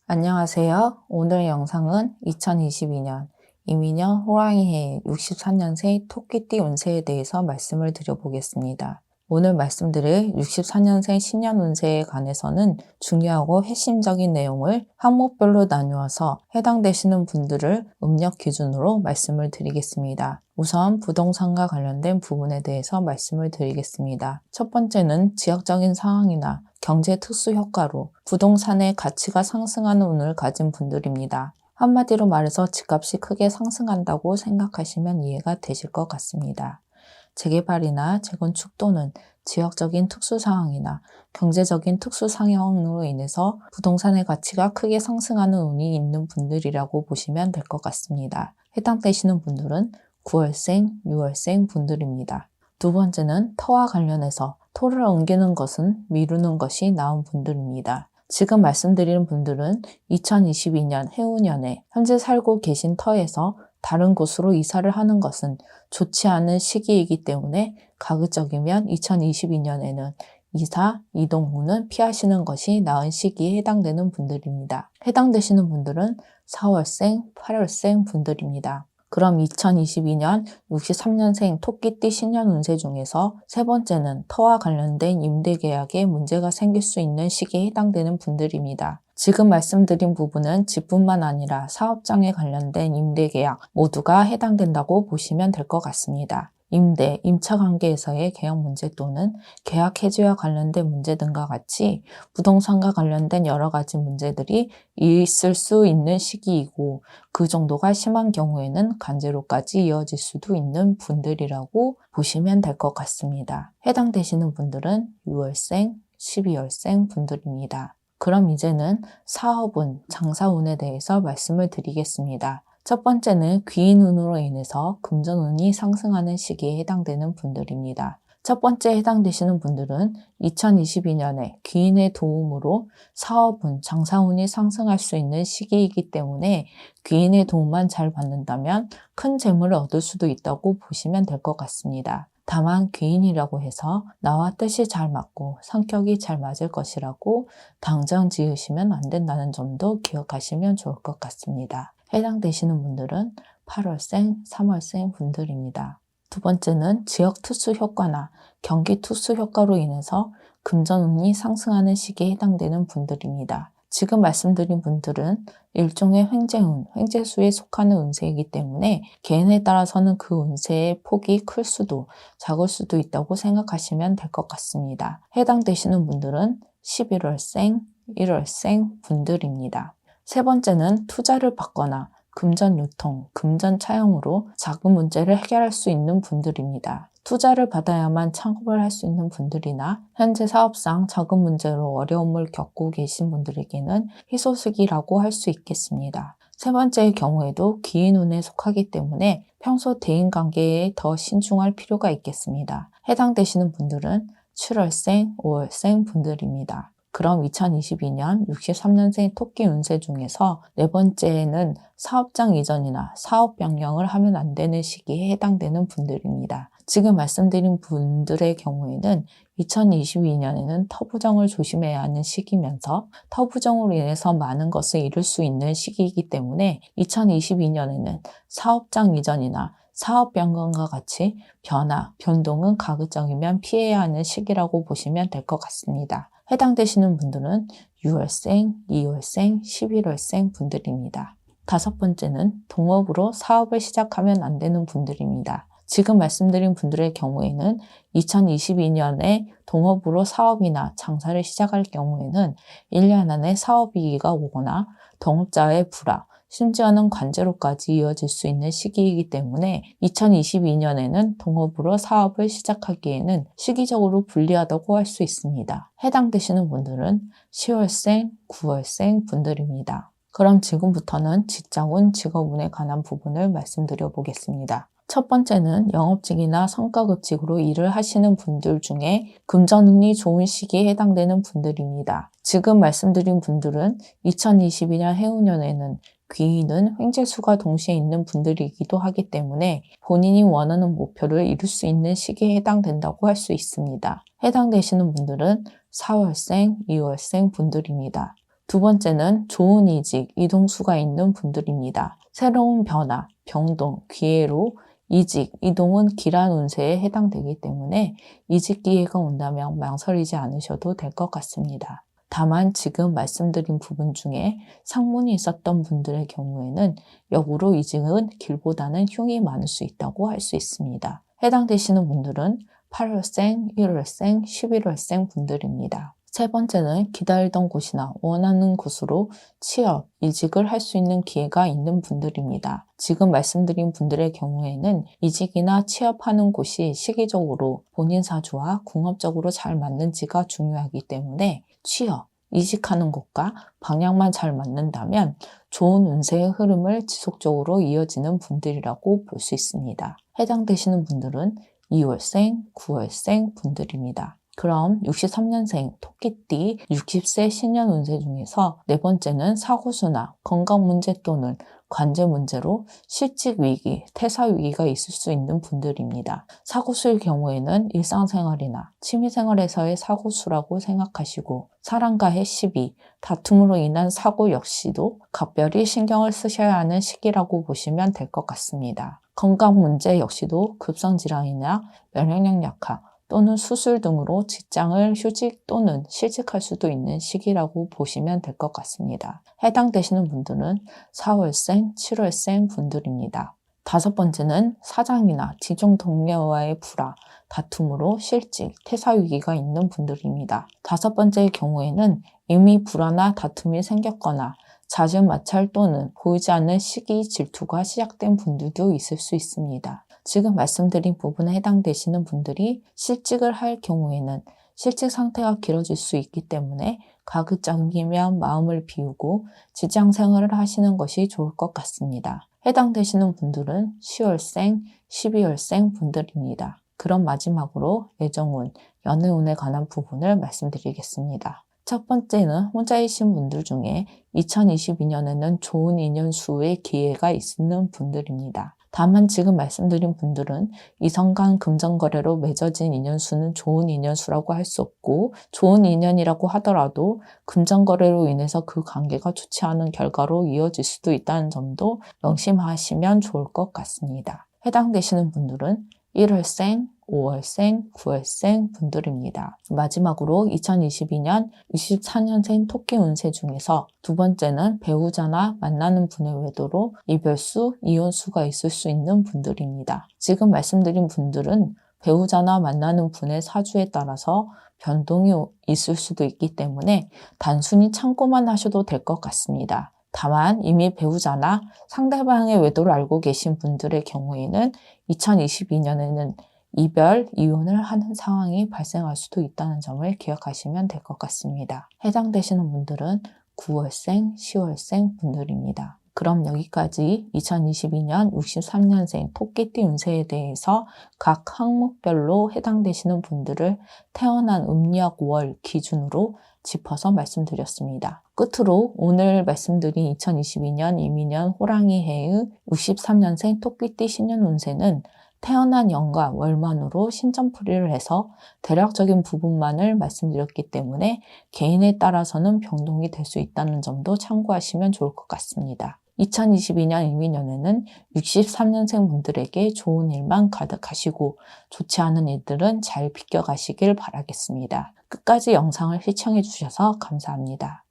안녕하세요. 오늘 영상은 2022년 이민년 호랑이해 64년생 토끼띠 운세에 대해서 말씀을 드려보겠습니다. 오늘 말씀드릴 64년생 신년 운세에 관해서는 중요하고 핵심적인 내용을 항목별로 나누어서 해당되시는 분들을 음력 기준으로 말씀을 드리겠습니다. 우선 부동산과 관련된 부분에 대해서 말씀을 드리겠습니다. 첫 번째는 지역적인 상황이나 경제 특수 효과로 부동산의 가치가 상승하는 운을 가진 분들입니다. 한마디로 말해서 집값이 크게 상승한다고 생각하시면 이해가 되실 것 같습니다. 재개발이나 재건축 또는 지역적인 특수 상황이나 경제적인 특수 상황으로 인해서 부동산의 가치가 크게 상승하는 운이 있는 분들이라고 보시면 될 것 같습니다. 해당되시는 분들은 9월생, 6월생 분들입니다. 두 번째는 터와 관련해서 토를 옮기는 것은 미루는 것이 나은 분들입니다. 지금 말씀드리는 분들은 2022년 해운년에 현재 살고 계신 터에서 다른 곳으로 이사를 하는 것은 좋지 않은 시기이기 때문에 가급적이면 2022년에는 이사, 이동 후는 피하시는 것이 나은 시기에 해당되는 분들입니다. 해당되시는 분들은 4월생, 8월생 분들입니다. 그럼 2022년 63년생 토끼띠 신년 운세 중에서 세 번째는 터와 관련된 임대계약에 문제가 생길 수 있는 시기에 해당되는 분들입니다. 지금 말씀드린 부분은 집뿐만 아니라 사업장에 관련된 임대계약 모두가 해당된다고 보시면 될 것 같습니다. 임대, 임차관계에서의 계약 문제 또는 계약 해지와 관련된 문제 등과 같이 부동산과 관련된 여러 가지 문제들이 있을 수 있는 시기이고 그 정도가 심한 경우에는 간제로까지 이어질 수도 있는 분들이라고 보시면 될 것 같습니다. 해당되시는 분들은 6월생, 12월생 분들입니다. 그럼 이제는 사업운, 장사운에 대해서 말씀을 드리겠습니다. 첫 번째는 귀인운으로 인해서 금전운이 상승하는 시기에 해당되는 분들입니다. 첫 번째 해당되시는 분들은 2022년에 귀인의 도움으로 사업운, 장사운이 상승할 수 있는 시기이기 때문에 귀인의 도움만 잘 받는다면 큰 재물을 얻을 수도 있다고 보시면 될 것 같습니다. 다만 귀인이라고 해서 나와 뜻이 잘 맞고 성격이 잘 맞을 것이라고 당장 지으시면 안 된다는 점도 기억하시면 좋을 것 같습니다. 해당되시는 분들은 8월생, 3월생 분들입니다. 두 번째는 지역 특수 효과나 경기 특수 효과로 인해서 금전운이 상승하는 시기에 해당되는 분들입니다. 지금 말씀드린 분들은 일종의 횡재운, 횡재수에 속하는 운세이기 때문에 개인에 따라서는 그 운세의 폭이 클 수도 작을 수도 있다고 생각하시면 될 것 같습니다. 해당되시는 분들은 11월생, 1월생 분들입니다. 세 번째는 투자를 받거나 금전 유통, 금전 차용으로 자금 문제를 해결할 수 있는 분들입니다. 투자를 받아야만 창업을 할 수 있는 분들이나 현재 사업상 자금 문제로 어려움을 겪고 계신 분들에게는 희소식이라고 할 수 있겠습니다. 세 번째의 경우에도 귀인운에 속하기 때문에 평소 대인관계에 더 신중할 필요가 있겠습니다. 해당되시는 분들은 7월생, 5월생 분들입니다. 그럼 2022년 63년생 토끼 운세 중에서 네 번째는 사업장 이전이나 사업 변경을 하면 안 되는 시기에 해당되는 분들입니다. 지금 말씀드린 분들의 경우에는 2022년에는 터부정을 조심해야 하는 시기면서 터부정으로 인해서 많은 것을 잃을 수 있는 시기이기 때문에 2022년에는 사업장 이전이나 사업 변경과 같이 변화, 변동은 가급적이면 피해야 하는 시기라고 보시면 될 것 같습니다. 해당되시는 분들은 6월생, 2월생, 11월생 분들입니다. 다섯 번째는 동업으로 사업을 시작하면 안 되는 분들입니다. 지금 말씀드린 분들의 경우에는 2022년에 동업으로 사업이나 장사를 시작할 경우에는 1년 안에 사업이익이 오거나 동업자의 불화, 심지어는 관제로까지 이어질 수 있는 시기이기 때문에 2022년에는 동업으로 사업을 시작하기에는 시기적으로 불리하다고 할 수 있습니다. 해당되시는 분들은 10월생, 9월생 분들입니다. 그럼 지금부터는 직장운, 직업운에 관한 부분을 말씀드려 보겠습니다. 첫 번째는 영업직이나 성과급직으로 일을 하시는 분들 중에 금전운이 좋은 시기에 해당되는 분들입니다. 지금 말씀드린 분들은 2022년 해운년에는 귀인은 횡재수가 동시에 있는 분들이기도 하기 때문에 본인이 원하는 목표를 이룰 수 있는 시기에 해당된다고 할 수 있습니다. 해당되시는 분들은 4월생, 2월생 분들입니다. 두 번째는 좋은 이직, 이동수가 있는 분들입니다. 새로운 변화, 변동, 기회로 이직, 이동은 길한 운세에 해당되기 때문에 이직 기회가 온다면 망설이지 않으셔도 될 것 같습니다. 다만 지금 말씀드린 부분 중에 상문이 있었던 분들의 경우에는 역으로 이직은 길보다는 흉이 많을 수 있다고 할 수 있습니다. 해당되시는 분들은 8월생, 1월생, 11월생 분들입니다. 세 번째는 기다리던 곳이나 원하는 곳으로 취업, 이직을 할 수 있는 기회가 있는 분들입니다. 지금 말씀드린 분들의 경우에는 이직이나 취업하는 곳이 시기적으로 본인 사주와 궁합적으로 잘 맞는지가 중요하기 때문에 취업, 이직하는 곳과 방향만 잘 맞는다면 좋은 운세의 흐름을 지속적으로 이어지는 분들이라고 볼 수 있습니다. 해당되시는 분들은 2월생, 9월생 분들입니다. 그럼 63년생 토끼띠 60세 신년 운세 중에서 네 번째는 사고수나 건강 문제 또는 관제 문제로 실직 위기, 퇴사 위기가 있을 수 있는 분들입니다. 사고수의 경우에는 일상생활이나 취미생활에서의 사고수라고 생각하시고 사람과의 시비, 다툼으로 인한 사고 역시도 각별히 신경을 쓰셔야 하는 시기라고 보시면 될 것 같습니다. 건강 문제 역시도 급성질환이나 면역력 약화, 또는 수술 등으로 직장을 휴직 또는 실직할 수도 있는 시기라고 보시면 될 것 같습니다. 해당되시는 분들은 4월생, 7월생 분들입니다. 다섯 번째는 사장이나 직종 동료와의 불화, 다툼으로 실직, 퇴사 위기가 있는 분들입니다. 다섯 번째의 경우에는 이미 불화나 다툼이 생겼거나 잦은 마찰 또는 보이지 않는 시기 질투가 시작된 분들도 있을 수 있습니다. 지금 말씀드린 부분에 해당되시는 분들이 실직을 할 경우에는 실직 상태가 길어질 수 있기 때문에 가급적이면 마음을 비우고 직장 생활을 하시는 것이 좋을 것 같습니다. 해당되시는 분들은 10월생, 12월생 분들입니다. 그럼 마지막으로 애정운, 연애운에 관한 부분을 말씀드리겠습니다. 첫 번째는 혼자이신 분들 중에 2022년에는 좋은 인연수의 기회가 있는 분들입니다. 다만 지금 말씀드린 분들은 이성 간 금전거래로 맺어진 인연수는 좋은 인연수라고 할 수 없고 좋은 인연이라고 하더라도 금전거래로 인해서 그 관계가 좋지 않은 결과로 이어질 수도 있다는 점도 명심하시면 좋을 것 같습니다. 해당되시는 분들은 1월생, 5월생, 9월생 분들입니다. 마지막으로 2022년 64년생 토끼 운세 중에서 두 번째는 배우자나 만나는 분의 외도로 이별수, 이혼수가 있을 수 있는 분들입니다. 지금 말씀드린 분들은 배우자나 만나는 분의 사주에 따라서 변동이 있을 수도 있기 때문에 단순히 참고만 하셔도 될 것 같습니다. 다만 이미 배우자나 상대방의 외도를 알고 계신 분들의 경우에는 2022년에는 이별, 이혼을 하는 상황이 발생할 수도 있다는 점을 기억하시면 될 것 같습니다. 해당되시는 분들은 9월생, 10월생 분들입니다. 그럼 여기까지 2022년 63년생 토끼띠 운세에 대해서 각 항목별로 해당되시는 분들을 태어난 음력 월 기준으로 짚어서 말씀드렸습니다. 끝으로 오늘 말씀드린 2022년 이민년 호랑이 해의 63년생 토끼띠 신년 운세는 태어난 연과 월만으로 신점풀이를 해서 대략적인 부분만을 말씀드렸기 때문에 개인에 따라서는 변동이 될 수 있다는 점도 참고하시면 좋을 것 같습니다. 2022년 이민년에는 63년생 분들에게 좋은 일만 가득하시고 좋지 않은 일들은 잘 비껴가시길 바라겠습니다. 끝까지 영상을 시청해 주셔서 감사합니다.